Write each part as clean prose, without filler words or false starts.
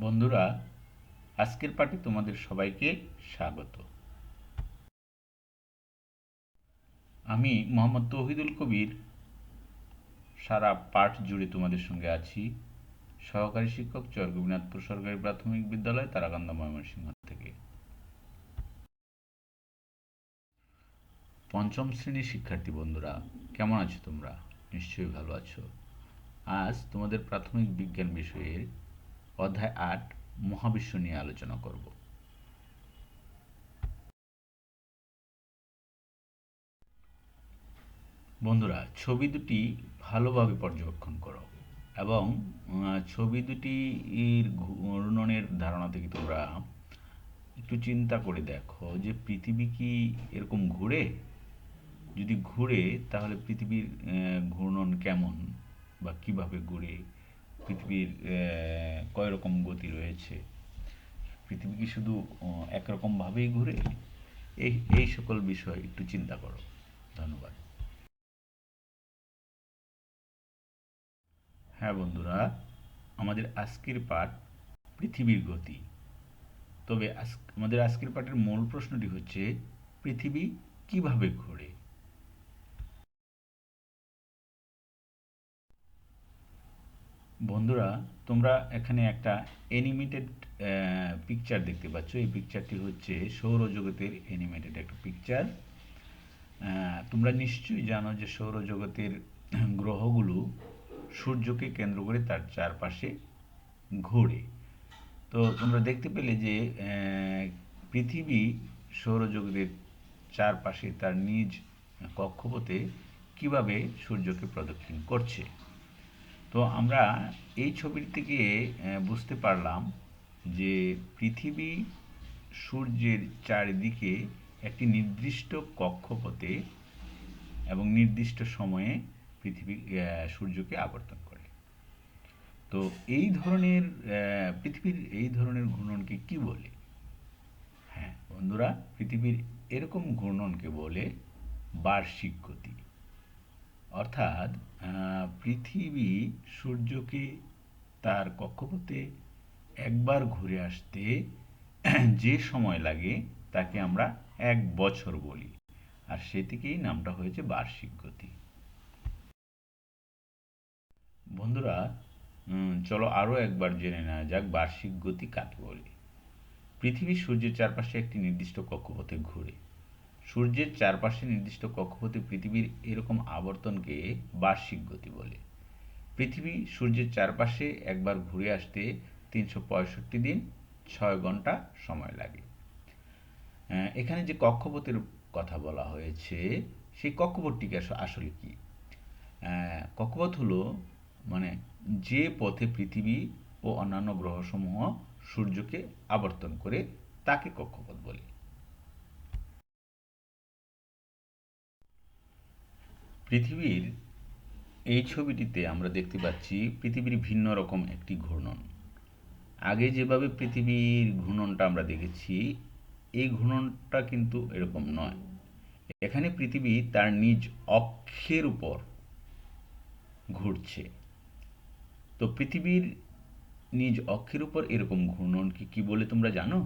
বন্ধুরা, আজকের পাঠে তোমাদের সবাইকে স্বাগত। আমি মোহাম্মদ তৌহিদুল কবির সারা পাঠ জুড়ে তোমাদের সঙ্গে আছি। সহকারী শিক্ষক, চর-গোপীনাথপুর সরকারি প্রাথমিক বিদ্যালয়, তারাকান্দা, ময়মনসিংহ থেকে। পঞ্চম শ্রেণীর শিক্ষার্থী বন্ধুরা, কেমন আছো তোমরা? নিশ্চয়ই ভালো আছো। আজ তোমাদের প্রাথমিক বিজ্ঞান বিষয়ের অধ্যায় ৮ মহাবিশ্ব নিয়ে আলোচনা করব। বন্ধুরা, ছবি দুটি ভালোভাবে পর্যবেক্ষণ করো এবং ছবি দুটির ঘূর্ণনের ধারণা থেকে তোমরা একটু চিন্তা করে দেখো যে পৃথিবী কি এরকম ঘুরে? যদি ঘুরে তাহলে পৃথিবীর ঘূর্ণন কেমন বা কিভাবে ঘুরে? পৃথিবীর কয় রকম গতি রয়েছে? পৃথিবী কি শুধু একরকমভাবেই ঘুরে? এই এই সকল বিষয় একটু চিন্তা করো। ধন্যবাদ। হ্যাঁ বন্ধুরা, আমাদের আজকের পাঠ পৃথিবীর গতি। তবে আমাদের আজকের পাঠের মূল প্রশ্নটি হচ্ছে, পৃথিবী কিভাবে ঘোরে? বন্ধুরা, তোমরা এখানে একটা অ্যানিমেটেড পিকচার দেখতে পাচ্ছ। এই পিকচারটি হচ্ছে সৌরজগতের অ্যানিমেটেড একটা পিকচার। তোমরা নিশ্চয়ই জানো যে সৌরজগতের গ্রহগুলো সূর্যকে কেন্দ্র করে তার চারপাশে ঘোরে। তো তোমরা দেখতে পেলে যে পৃথিবী সৌরজগতের চারপাশে তার নিজ কক্ষপথে কিভাবে সূর্যকে প্রদক্ষিণ করছে। তো আমরা এই ছবির থেকে বুঝতে পারলাম যে পৃথিবী সূর্যের চারিদিকে একটি নির্দিষ্ট কক্ষপথে এবং নির্দিষ্ট সময়ে পৃথিবী সূর্যকে আবর্তন করে। তো এই ধরনের পৃথিবীর এই ধরনের ঘূর্ণনকে কি বলে? হ্যাঁ বন্ধুরা, পৃথিবীর এরকম ঘূর্ণনকে বলে বার্ষিক গতি। অর্থাৎ পৃথিবী সূর্যকে তার কক্ষপথে একবার ঘুরে আসতে যে সময় লাগে তাকে আমরা 1 বছর বলি। আর সে থেকেই নামটা হয়েছে বার্ষিক গতি। বন্ধুরা, চলো আরও একবার জেনে নেওয়া যাক বার্ষিক গতি কাকে বলে। পৃথিবী সূর্যের চারপাশে একটি নির্দিষ্ট কক্ষপথে ঘুরে। সূর্যের চারপাশে নির্দিষ্ট কক্ষপথে পৃথিবীর এরকম আবর্তনকে বার্ষিক গতি বলে। পৃথিবী সূর্যের চারপাশে একবার ঘুরে আসতে 365 দিন 6 ঘন্টা সময় লাগে। এখানে যে কক্ষপথের কথা বলা হয়েছে, সেই কক্ষপথটিকে আসলে কি? কক্ষপথ হলো মানে যে পথে পৃথিবী ও অন্যান্য গ্রহসমূহ সূর্যকে আবর্তন করে তাকে কক্ষপথ বলে। পৃথিবীর এই ছবিটিতে আমরা দেখতে পাচ্ছি পৃথিবীর ভিন্ন রকম একটি ঘূর্ণন। আগে যেভাবে পৃথিবীর ঘূর্ণনটা আমরা দেখেছি, এই ঘূর্ণনটা কিন্তু এরকম নয়। এখানে পৃথিবী তার নিজ অক্ষের উপর ঘুরছে। তো পৃথিবীর নিজ অক্ষের উপর এরকম ঘূর্ণনকে কি বলে তোমরা জানো?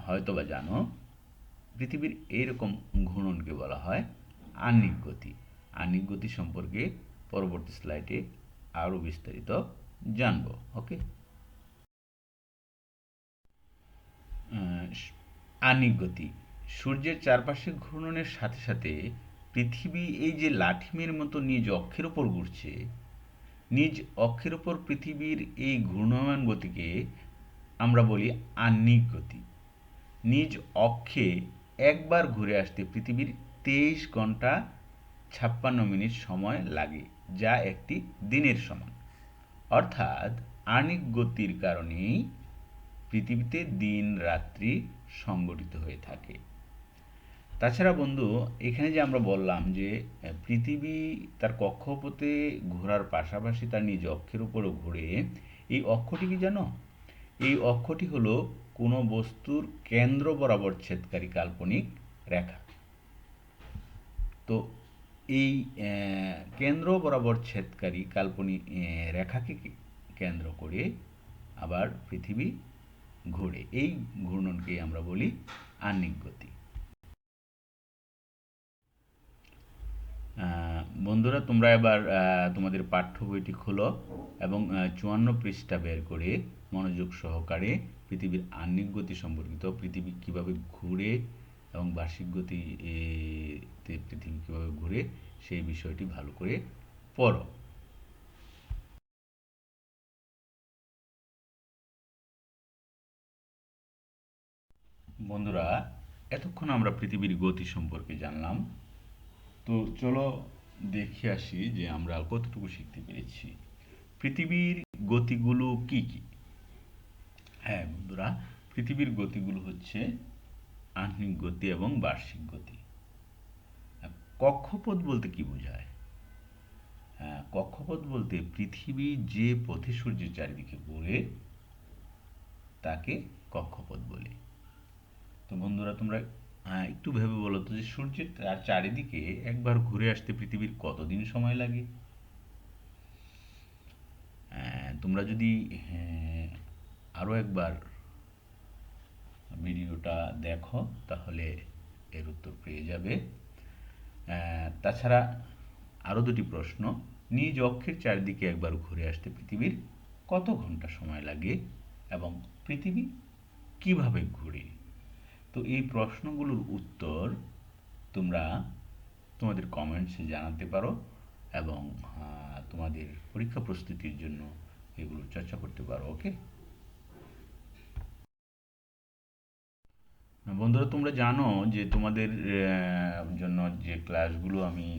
হয়তোবা জানো। পৃথিবীর এইরকম ঘূর্ণনকে বলা হয় আহ্নিক গতি। আহ্নিক গতি সম্পর্কে পরবর্তী স্লাইডে আরও বিস্তারিত জানব। ওকে। আহ্নিক গতি সূর্যের চারপাশে ঘূর্ণনের সাথে সাথে পৃথিবী এই যে লাঠিমের মতো নিজ অক্ষের ওপর ঘুরছে, নিজ অক্ষের ওপর পৃথিবীর এই ঘূর্ণমান গতিকে আমরা বলি আহ্নিক গতি। নিজ অক্ষে একবার ঘুরে আসতে পৃথিবীর 23 ঘন্টা 56 মিনিট সময় লাগে, যা একটি দিনের সমান। অর্থাৎ আহ্নিক গতির কারণেই পৃথিবীতে দিন রাত্রি সংগঠিত হয়ে থাকে। তাছাড়া বন্ধু, এখানে যে আমরা বললাম যে পৃথিবী তার কক্ষপথে ঘোরার পাশাপাশি তার নিজ অক্ষের উপরও ঘুরে, এই অক্ষটি কি জানো? এই অক্ষটি হলো কোনো বস্তুর কেন্দ্র বরাবর ছেদকারী কাল্পনিক রেখা। তো এই কেন্দ্র বরাবর ছেদকারী কাল্পনিক রেখাকে কেন্দ্র করে আবার পৃথিবী ঘোরে। এই ঘূর্ণনকেই আমরা বলি আহ্নিক গতি। বন্ধুরা, তোমরা এবার তোমাদের পাঠ্য বইটি খোলো এবং 54 পৃষ্ঠা বের করে মনোযোগ সহকারে পৃথিবীর আহ্নিক গতি সম্পর্কিত, পৃথিবী কিভাবে ঘুরে এবং বার্ষিক গতি তে পৃথিবী কিভাবে ঘুরে সেই বিষয়টি ভালো করে পড়ো। বন্ধুরা, এতক্ষণ আমরা পৃথিবীর গতি সম্পর্কে জানলাম। তো চলো দেখে আসি যে আমরা কতটুকু শিখতে পেরেছি। পৃথিবীর গতিগুলো কি কি? হ্যাঁ বন্ধুরা, পৃথিবীর গতিগুলো হচ্ছে আহ্নিক গতি এবং বার্ষিক গতি। কক্ষপথ বলতে কি বোঝায়? কক্ষপথ বলতে পৃথিবী যে পথে সূর্যের চারিদিকে ঘোরে তাকে কক্ষপথ বলে। তো বন্ধুরা, তোমরা একটু ভেবে বলো তো যে সূর্যের চারিদিকে একবার ঘুরে আসতে পৃথিবীর কতদিন সময় লাগে? তোমরা যদি আরও একবার ভিডিওটা দেখো তাহলে এর উত্তর পেয়ে যাবে। তাছাড়া আরও দুটি প্রশ্ন। নিজ অক্ষের চারিদিকে একবার ঘুরে আসতে পৃথিবীর কত ঘন্টা সময় লাগে এবং পৃথিবী কিভাবে ঘুরে? তো এই প্রশ্নগুলোর উত্তর তোমরা তোমাদের কমেন্টসে জানাতে পারো এবং তোমাদের পরীক্ষা প্রস্তুতির জন্য এগুলো চর্চা করতে পারো। ওকে বন্ধুরা, তোমরা জানো যে তোমাদের জন্য যে ক্লাসগুলো আমি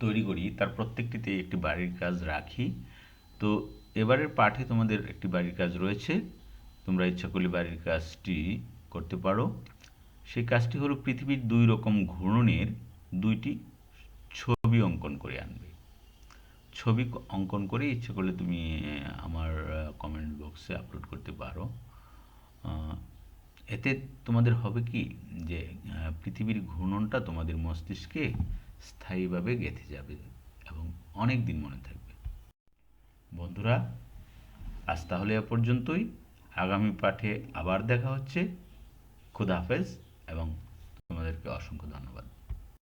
তৈরি করি তার প্রত্যেকটিতে একটি বাড়ির কাজ রাখি। তো এবারের পাঠে তোমাদের একটি বাড়ির কাজ রয়েছে। তোমরা ইচ্ছা করলে বাড়ির কাজটি করতে পারো। সেই কাজটি হলো পৃথিবীর 2 রকম ঘূর্ণনের 2টি ছবি অঙ্কন করে আনবে। ছবি অঙ্কন করে ইচ্ছে করলে তুমি আমার কমেন্ট বক্সে আপলোড করতে পারো। এতে তোমাদের হবে কি যে পৃথিবীর ঘূর্ণনটা তোমাদের মস্তিষ্কে স্থায়ীভাবে গেঁথে যাবে এবং অনেক দিন মনে থাকবে। বন্ধুরা, আজ তাহলে এ পর্যন্তই। আগামী পাঠে আবার দেখা হচ্ছে। খুদা হাফেজ এবং তোমাদেরকে অসংখ্য ধন্যবাদ।